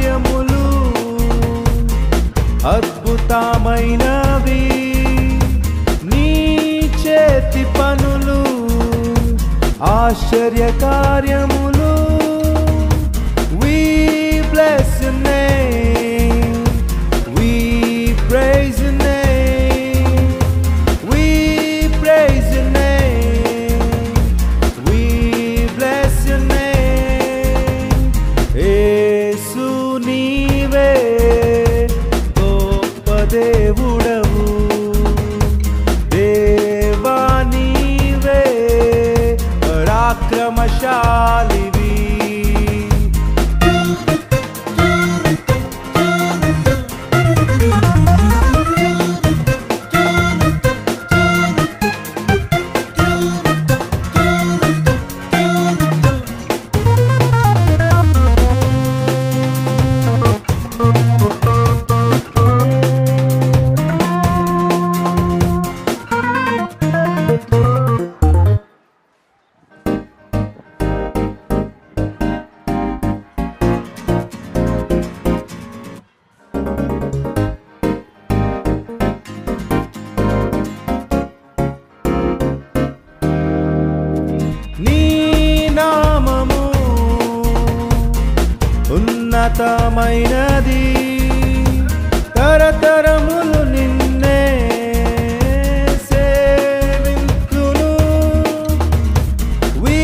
కార్యములు అద్భుతమైనవి నీ చేతి పనులు ఆశ్చర్య కార్యములు we bless your name we praise your name we praise your name we bless your name యేసు నీవే గొప్ప దేవుడవు దేవా నీవే పరాక్రమశాలివి ఉన్నతమైనది తరతరములు నిన్నే సేవింతును we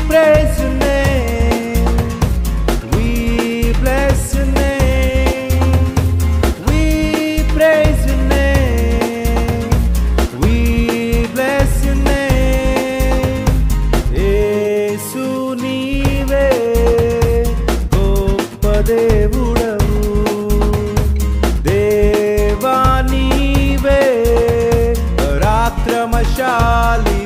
praise your name we bless your name we praise your name we bless your name యేసు నీవే దేవుడవు దేవా నీవే పరాక్రమశాలి